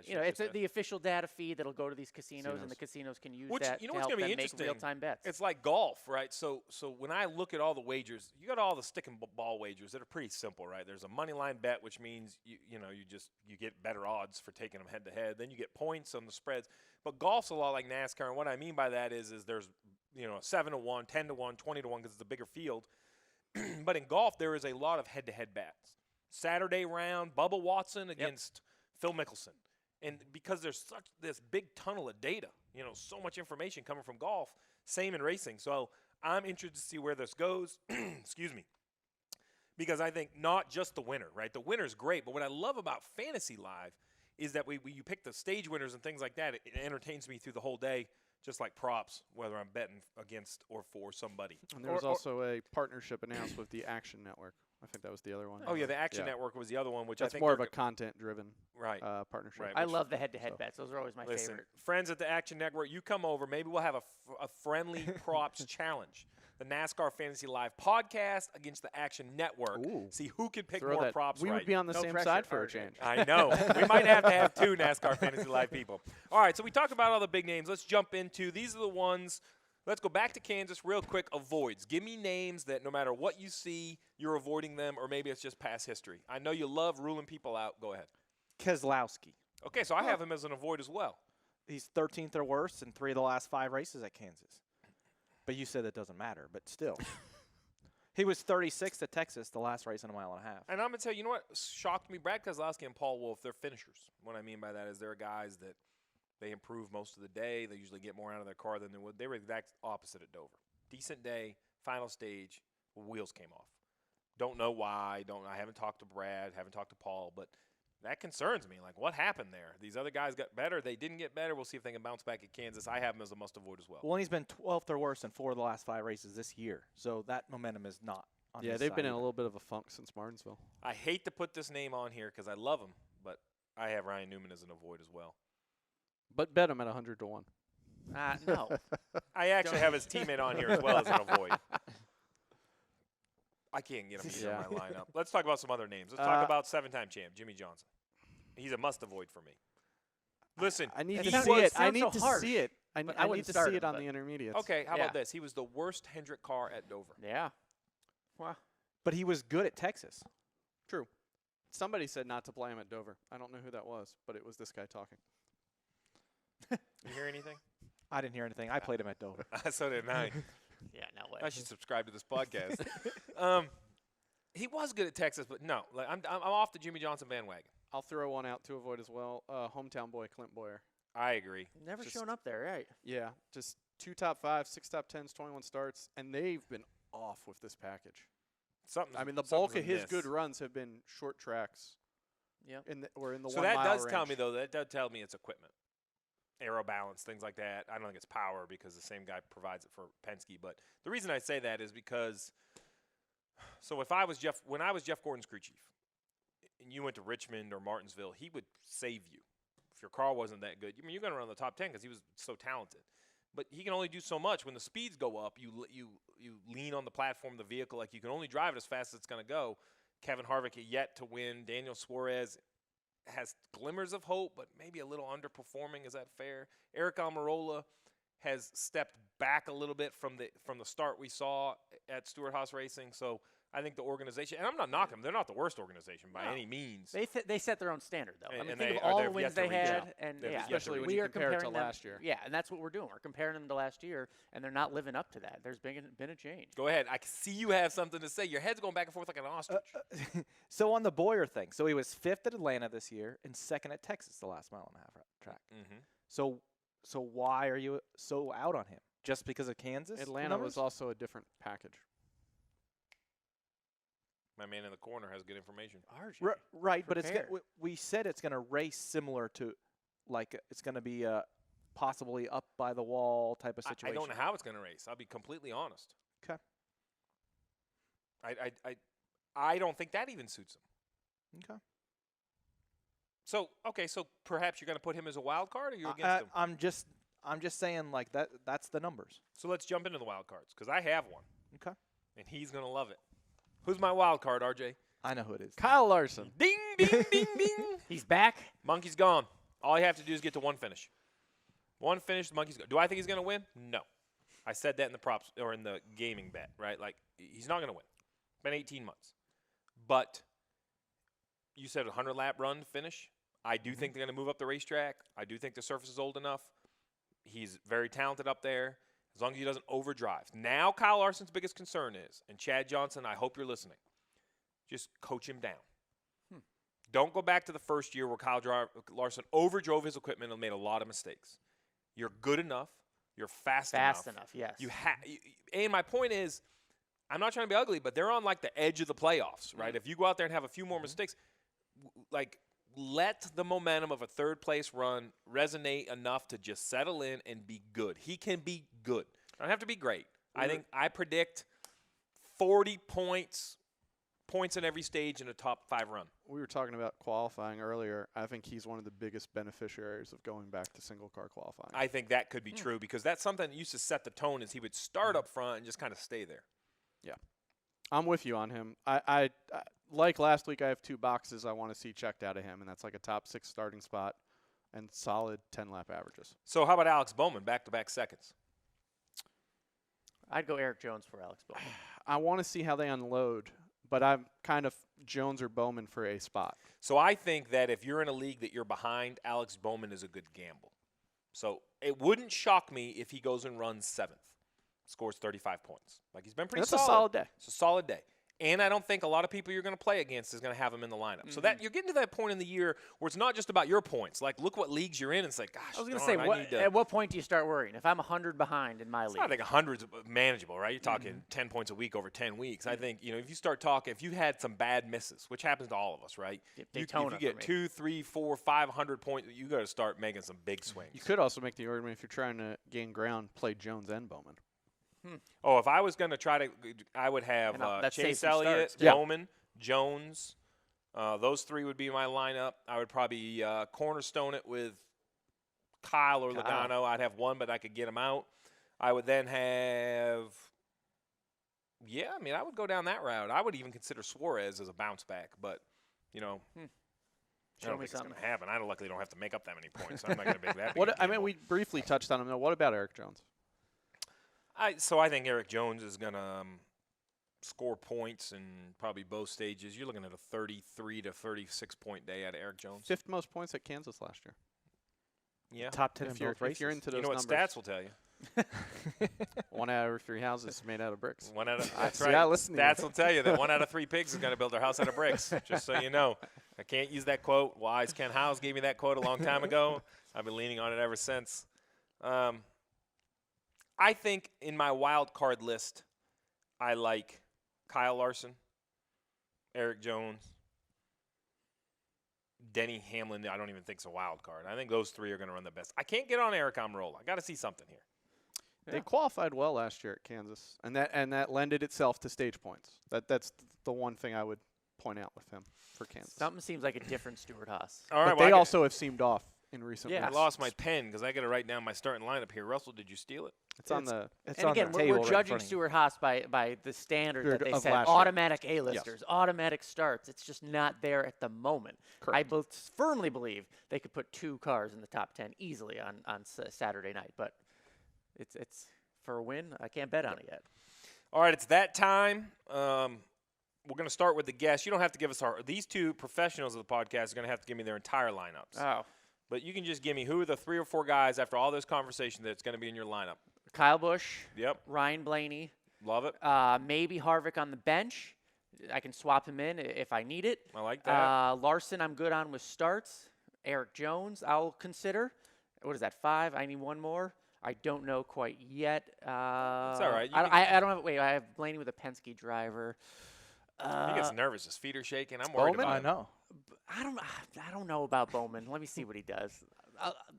you know, it's the official data feed that'll go to these casinos, and the casinos can use Which, that you know to what's help gonna be them make interesting? real-time bets. It's like golf, right? So when I look at all the wagers, you got all the stick and ball wagers that are pretty simple, right? There's a money line bet, which means you get better odds for taking them head to head. Then you get points on the spreads. But golf's a lot like NASCAR, and what I mean by that is there's 7 to 1, 10 to 1, 20 to 1 because it's a bigger field. But in golf, there is a lot of head-to-head bets. Saturday round, Bubba Watson against Phil Mickelson. And because there's such this big tunnel of data, so much information coming from golf, same in racing. So I'm interested to see where this goes. Excuse me. Because I think not just the winner, right? The winner's great, but what I love about Fantasy Live is that you pick the stage winners and things like that. It entertains me through the whole day, just like props, whether I'm betting against or for somebody. And there was also a partnership announced with the Action Network. I think that was the other one. Oh, yeah, the Action Network was the other one, which That's I think more of a content-driven right. partnership. Right. I love the head-to-head bets. Those are always my Listen, favorite. friends at the Action Network, you come over. Maybe we'll have a friendly props challenge. The NASCAR Fantasy Live podcast against the Action Network. Ooh. See who can pick Throw more that. props We right. would be on the No same pressure. side for a Alright. change. I know. We might have to have 2 NASCAR Fantasy Live people. All right, so we talked about all the big names. Let's jump into these are the ones. Let's go back to Kansas real quick. Avoids. Give me names that no matter what you see, you're avoiding them, or maybe it's just past history. I know you love ruling people out. Go ahead. Keselowski. Okay, so I have him as an avoid as well. He's 13th or worse in 3 of the last 5 races at Kansas. But you said that doesn't matter, but still. He was 36th at Texas, the last race in a mile and a half. And I'm going to tell you, you know what shocked me? Brad Keselowski and Paul Wolfe, they're finishers. What I mean by that is they're guys that They improve most of the day. They usually get more out of their car than they would. They were the exact opposite at Dover. Decent day, final stage, wheels came off. Don't know why. I haven't talked to Brad, haven't talked to Paul, but that concerns me. Like, what happened there? These other guys got better. They didn't get better. We'll see if they can bounce back at Kansas. I have them as a must-avoid as well. Well, and he's been 12th or worse in 4 of the last 5 races this year. So that momentum is not on his they've side been in a either. little bit of a funk since Martinsville. I hate to put this name on here because I love him, but I have Ryan Newman as an avoid as well. But bet him at 100 to 1. No. I actually have his teammate on here as well as an avoid. I can't get him either in my lineup. Let's talk about some other names. Let's talk about 7-time champ, Jimmy Johnson. He's a must-avoid for me. Listen, I need It to sounds- see it it. I sounds need so to harsh, see it. I but I need wouldn't to start see him, it on but- the intermediates. okay, how Yeah. about this? He was the worst Hendrick car at Dover. Yeah. Well, But he was good at Texas. True. Somebody said not to play him at Dover. I don't know who that was, but it was this guy talking. You hear anything? I didn't hear anything. I played him at Dover. So did I. yeah, no way. I should subscribe to this podcast. He was good at Texas, but no. Like, I'm off the Jimmy Johnson bandwagon. I'll throw one out to avoid as well. Hometown boy Clint Boyer. I agree. Never just- shown up there, right? Yeah, just 2 top 5, 6 top 10s, 21 starts, and they've been off with this package. Something. I mean, the bulk of his good runs have been short tracks. Yep. Or in the So 1 that mile does range. tell me, though, that does tell me it's equipment. Aero balance, things like that. I don't think it's power because the same guy provides it for Penske. But the reason I say that is because, so if I was when I was Jeff Gordon's crew chief, and you went to Richmond or Martinsville, he would save you. If your car wasn't that good, I mean, you're going to run the top 10 because he was so talented. But he can only do so much. When the speeds go up, you lean on the platform of the vehicle. Like, you can only drive it as fast as it's going to go. Kevin Harvick yet to win. Daniel Suarez has glimmers of hope, but maybe a little underperforming. Is that fair? Eric Almirola has stepped back a little bit from the start we saw at Stewart-Haas Racing. So I think the organization, and I'm not knocking them, they're not the worst organization by any means. They set their own standard, though. I And mean, they- think of or all the they've wins yet to they reach had, out. and They've yeah, yet to Especially when we you are compare it to comparing them, last year. Yeah, and that's what we're doing. We're comparing them to last year, and they're not living up to that. There's been a change. Go ahead. I can see you have something to say. Your head's going back and forth like an ostrich. So on the Boyer thing, so he was 5th at Atlanta this year and 2nd at Texas the last mile and a half track. Mm-hmm. So why are you so out on him? Just because of Kansas? Atlanta numbers? was also a different package. My man in the corner has good information. RJ, Right, but it's prepare. we said it's going to race similar to, like, it's going to be possibly up by the wall type of I situation. don't know how it's going to race. I'll be completely honest. 'Kay. I don't think that even suits him. Okay. So perhaps you're going to put him as a wild card, or you're against him? I'm just saying, like, that's the numbers. So let's jump into the wild cards because I have one, Okay. and he's going to love it. Who's my wild card, RJ? I know who it is. Kyle Larson. Ding, ding, ding, ding. He's back. Monkey's gone. All you have to do is get to one finish. One finish, the monkey's gone. Do I think he's going to win? No. I said that in the props or in the gaming bet, right? Like, he's not going to win. It's been 18 months. But you said a 100-lap run finish. I do think they're going to move up the racetrack. I do think the surface is old enough. He's very talented up there, as long as he doesn't overdrive. Now Kyle Larson's biggest concern is, and Chad Johnson, I hope you're listening, just coach him down. Don't go back to the first year where Larson overdrove his equipment and made a lot of mistakes. You're good enough. You're fast enough. Yes. And my point is, I'm not trying to be ugly, but they're on like the edge of the playoffs, right? If you go out there and have a few more mistakes, like let the momentum of a third place run resonate enough to just settle in and be good. He can be good. Don't have to be great. I predict 40 points in every stage in a top 5 run. We were talking about qualifying earlier. I think he's one of the biggest beneficiaries of going back to single car qualifying. I think that could be true because that's something that used to set the tone is he would start up front and just kind of stay there. Yeah. I'm with you on him. I like last week, I have 2 boxes I want to see checked out of him, and that's like a top 6 starting spot and solid 10-lap averages. So how about Alex Bowman, back-to-back seconds? I'd go Erik Jones for Alex Bowman. I want to see how they unload, but I'm kind of Jones or Bowman for a spot. So I think that if you're in a league that you're behind, Alex Bowman is a good gamble. So it wouldn't shock me if he goes and runs 7th, scores 35 points. Like he's been pretty That's solid. a solid day. It's a solid day. And I don't think a lot of people you're going to play against is going to have them in the lineup. So that you're getting to that point in the year where it's not just about your points. Like, look what leagues you're in and say, gosh, I was going to say, at what point do you start worrying? If I'm 100 behind in my league. I think 100's manageable, right? You're talking 10 points a week over 10 weeks. I think, if you start talking, if you had some bad misses, which happens to all of us, right? If you get 2, 3, 4, 500 points, you got to start making some big swings. You could also make the argument if you're trying to gain ground, play Jones and Bowman. Oh, if I was going to try to, I would have Chase Elliott, Bowman, Jones. Those three would be my lineup. I would probably cornerstone it with Kyle or Logano. I'd have one, but I could get him out. I would then have, I would go down that route. I would even consider Suarez as a bounce back, but, I don't think it's going to happen. I luckily don't have to make up that many points. So I'm not going to make that big we briefly touched on him, though. What about Erik Jones? I think Erik Jones is going to score points in probably both stages. You're looking at a 33 to 36 point day out of Erik Jones. 5th most points at Kansas last year. Yeah. Top 10 in both races. If you're into those numbers. What stats will tell you? 1 out of every 3 houses made out of bricks. That's right. Stats will tell you that 1 out of 3 pigs is going to build their house out of bricks. Just so you know. I can't use that quote. Wise Ken Howes gave me that quote a long time ago. I've been leaning on it ever since. I think in my wild card list, I like Kyle Larson, Erik Jones, Denny Hamlin. I don't even think it's a wild card. I think those 3 are going to run the best. I can't get on Eric Almirola. I got to see something here. They qualified well last year at Kansas, and that lended itself to stage points. That's the one thing I would point out with him for Kansas. Something seems like a different Stuart Haas. All right, but they also have seemed off in recent weeks. I lost my pen because I got to write down my starting lineup here. Russell, did you steal it? It's on the table. We're judging Stuart Haas by the standard that they set. Automatic A-listers, automatic starts. It's just not there at the moment. Correct. I firmly believe they could put 2 cars in the top 10 easily on Saturday night, but it's for a win. I can't bet on it yet. All right, it's that time. We're going to start with the guests. You don't have to give us these 2 professionals of the podcast are going to have to give me their entire lineups. Oh. But you can just give me who are the 3 or 4 guys after all this conversation that's going to be in your lineup. Kyle Busch. Yep. Ryan Blaney. Love it. Maybe Harvick on the bench. I can swap him in if I need it. I like that. Larson, I'm good on with starts. Erik Jones, I'll consider. What is that, 5? I need 1 more. I don't know quite yet. It's all right. I don't have. Wait, I have Blaney with a Penske driver. He gets nervous. His feet are shaking. I'm worried about it. I know. I don't know about Bowman. Let me see what he does.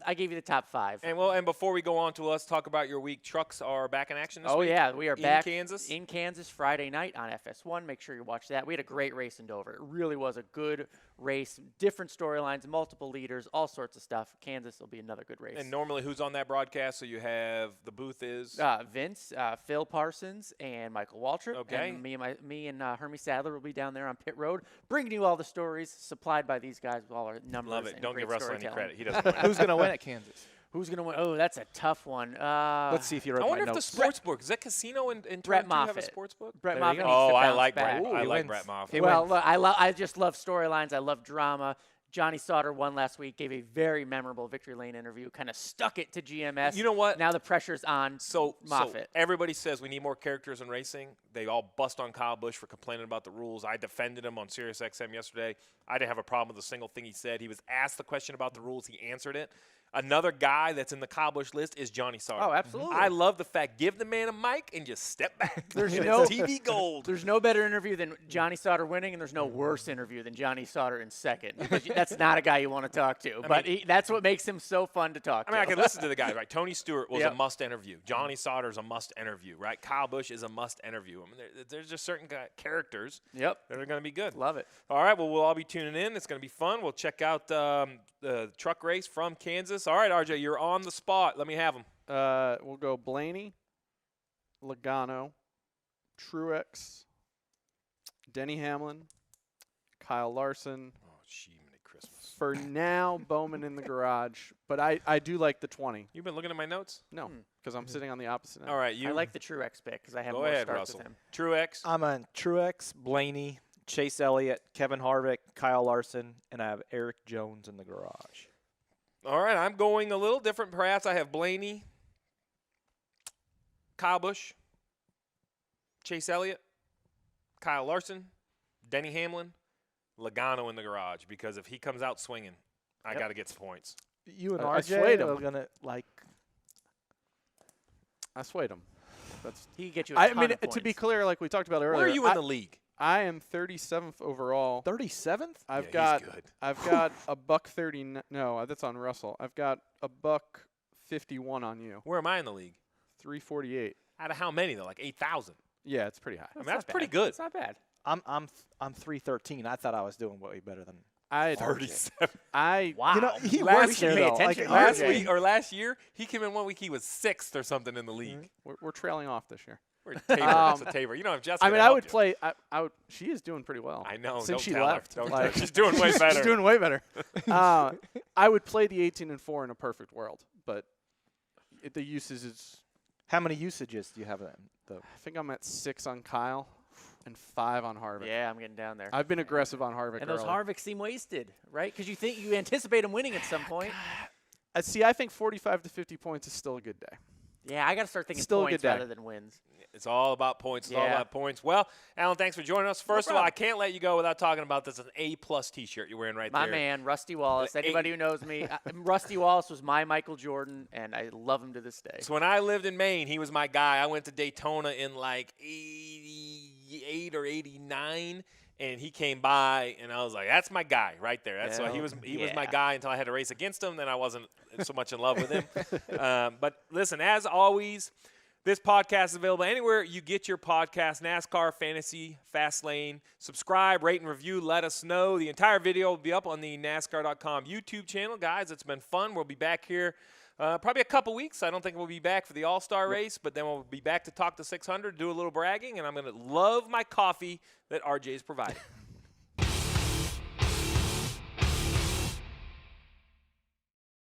I gave you the top 5. And before we go on to let's talk about your week. Trucks are back in action this week. Oh yeah, we are back in Kansas Friday night on FS1. Make sure you watch that. We had a great race in Dover. It really was a good race. Different storylines, multiple leaders, all sorts of stuff. Kansas will be another good race. And normally, who's on that broadcast? So you have the booth is Vince, Phil Parsons, and Michael Waltrip. Okay. And me and Hermie Sadler will be down there on pit road, bringing you all the stories supplied by these guys with all our numbers. Love it. And Don't give Russell any credit. He doesn't. Who's going to win at Kansas? Who's going to win? Oh, that's a tough one. Let's see if you wrote I wonder my if notes. the sports book is that casino in Brett Turn 2 have a Moffitt. sports book? Brett There Moffitt you needs go. to I bounce like back. Brett. I like wins. Brett Moffitt. He Well, wins. look, I just love storylines. I love drama. Johnny Sauter won last week, gave a very memorable Victory Lane interview, kind of stuck it to GMS. You know what? Now the pressure's on Moffitt. So everybody says we need more characters in racing. They all bust on Kyle Busch for complaining about the rules. I defended him on SiriusXM yesterday. I didn't have a problem with a single thing he said. He was asked the question about the rules. He answered it. Another guy that's in the Kyle Busch list is Johnny Sauter. Oh, absolutely. I love the fact, give the man a mic and just step back. There's It's no TV gold. There's no better interview than Johnny Sauter winning, and there's no worse interview than Johnny Sauter in second. Because that's not a guy you want to talk to. That's what makes him so fun to talk to. I could listen to the guy, right? Tony Stewart was Yep. a must interview. Johnny Sauter is a must interview, right? Kyle Busch is a must interview. I mean, there's just certain characters Yep. that are going to be good. Love it. All right, well, we'll all be tuning in. It's going to be fun. We'll check out the truck race from Kansas. All right, RJ, you're on the spot. Let me have them. We'll go Blaney, Logano, Truex, Denny Hamlin, Kyle Larson. Oh, gee, Christmas. For now, Bowman in the garage. But I do like the 20. You've been looking at my notes? No, because I'm sitting on the opposite end. All right, you. I like the Truex pick because I have Go more ahead, starts Russell. with him. Truex. I'm on Truex, Blaney, Chase Elliott, Kevin Harvick, Kyle Larson, and I have Erik Jones in the garage. All right, I'm going a little different. Perhaps I have Blaney, Kyle Busch, Chase Elliott, Kyle Larson, Denny Hamlin, Logano in the garage, because if he comes out swinging, I got to get some points. You and I RJ swayed him. are going to, like. I swayed him. He could get you a ton of to be points. clear, like we talked about earlier. Where are you in the league? I am 37th overall. 37th? I've Yeah, got he's good. I've got a $1.30. No, that's on Russell. I've got a $1.51 on you. Where am I in the league? 348. Out of how many, though? Like 8,000. Yeah, it's pretty high. I mean, that's not pretty bad. good. It's not bad. I'm 313. I thought I was doing way better than. I 37. Wow. You know, he Last works year, there, pay though. attention. Like, Last RJ. week or last year, he came in 1 week. He was 6th or something in the league. We're trailing off this year. We're a taper. It's a taper. You don't have Jessica. I mean, to I help would you. play. I would. She is doing pretty well. I know. Since Don't she tell left, her. Don't like, tell her. She's doing way better. She's doing way better. I would play the 18-4 in a perfect world, but the usage is. How many usages do you have then? I think I'm at 6 on Kyle and 5 on Harvick. Yeah, I'm getting down there. I've been aggressive on Harvick. And those early. Harvicks seem wasted, right? Because you anticipate him winning at some point. See, I think 45 to 50 points is still a good day. Yeah, I got to start thinking Still a points good day. rather than wins. It's all about points. It's all Yeah. about points. Well, Alan, thanks for joining us. First of all, problem. I can't let you go without talking about this. An A+ T-shirt you're wearing right My there. man, Rusty Wallace. The Anybody who knows me, Rusty Wallace was my Michael Jordan, and I love him to this day. So when I lived in Maine, he was my guy. I went to Daytona in like 88 or 89, and he came by, and I was like, "That's my guy right there." That's why he was my Yeah. guy until I had to race against him. Then I wasn't so much in love with him. But listen, as always, this podcast is available anywhere you get your podcast, NASCAR, Fantasy, Fastlane. Subscribe, rate, and review. Let us know. The entire video will be up on the NASCAR.com YouTube channel. Guys, it's been fun. We'll be back here probably a couple weeks. I don't think we'll be back for the All-Star race, but then we'll be back to talk to 600, do a little bragging, and I'm going to love my coffee that RJ's providing.